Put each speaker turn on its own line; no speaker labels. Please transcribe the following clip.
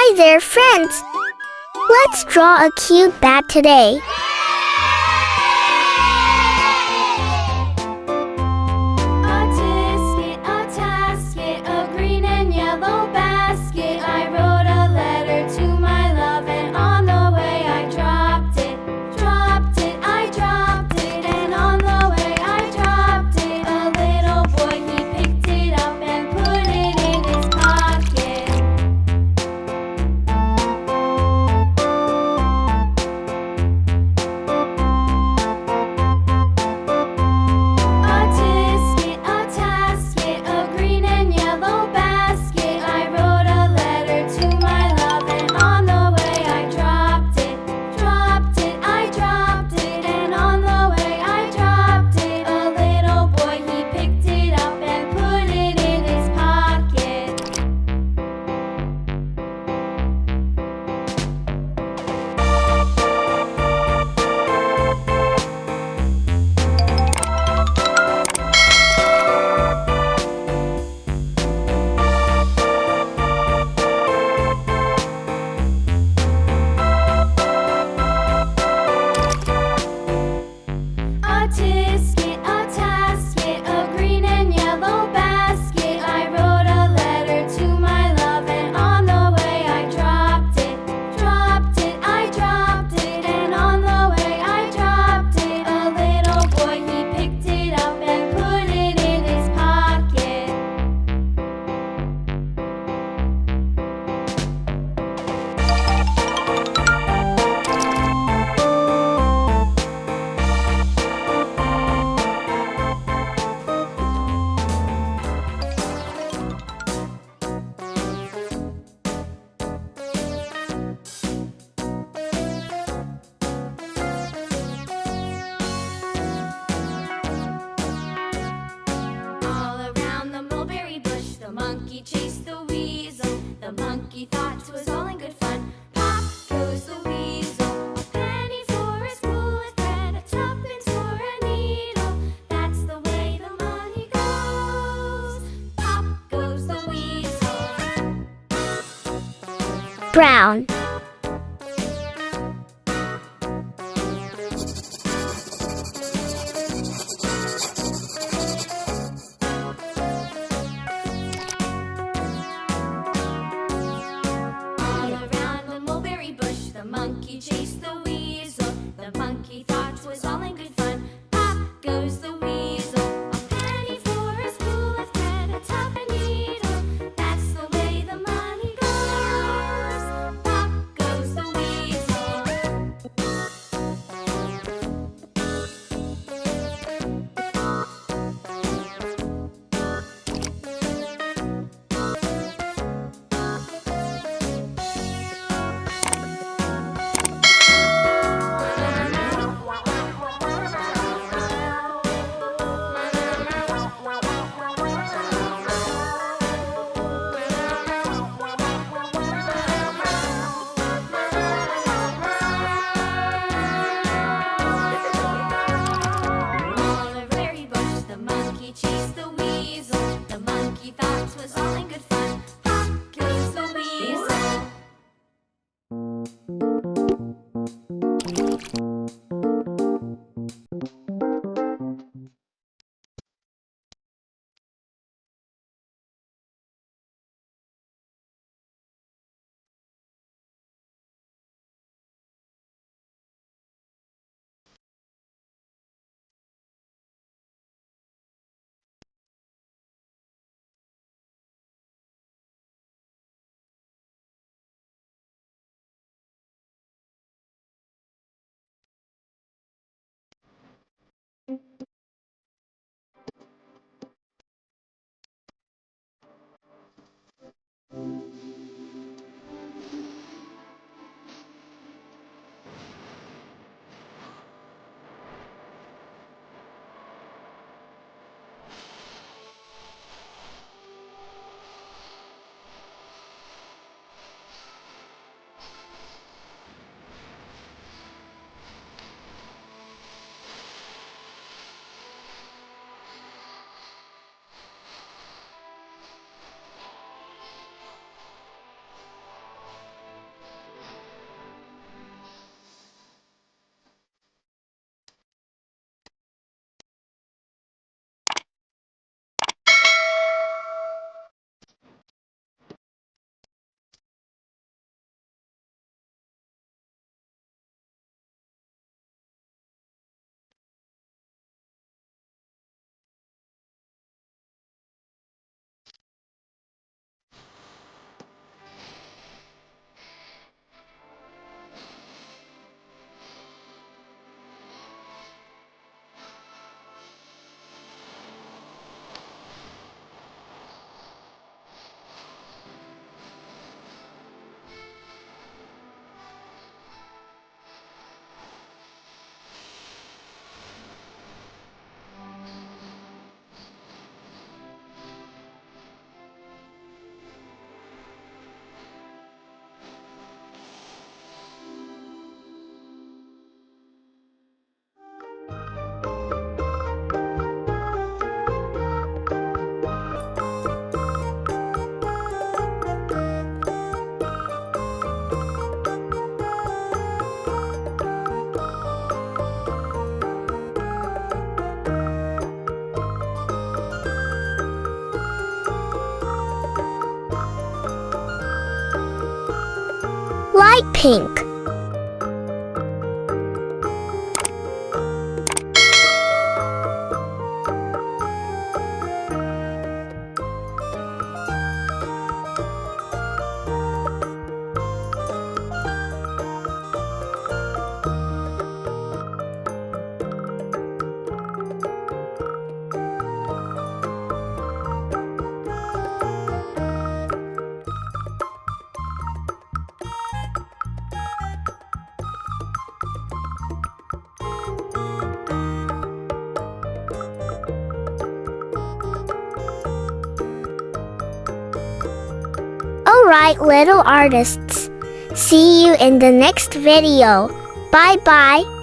Hi there, friends! Let's draw a cute bat today.
A tasket, a green and yellow basket. I wrote a letter to my love, and on the way I dropped it. I dropped it, and on the way I dropped it. A little boy, he picked it up and put it in his pocket. A tasket, a green and yellow basket. I wrote a letter to my love, and on the way I dropped it. I dropped it, and on the way I dropped it. A little boy, he picked it up and put it in his pocket. A tasket, a green and yellow basket. I wrote a letter to my love, and on the way I dropped it. I dropped it, and on the way I dropped it. A little boy, he picked it up and put it in his pocket. All around the mulberry bush, the monkey chased the weasel. The monkey thought 'twas all in good fun. Pop goes the weasel. A penny for a spool of thread, a tuppence for a needle. That's the way the money goes. Pop goes the weasel.
Brown.
All around the mulberry bush, the monkey chased the weasel. The monkey thought 'twas all in good fun. Pop goes the weasel. A penny for a spool of thread, a tuppence needle. That's the way the money goes. Pop goes the weasel.
Light pink. Alright, little artists. See you in the next video. Bye bye.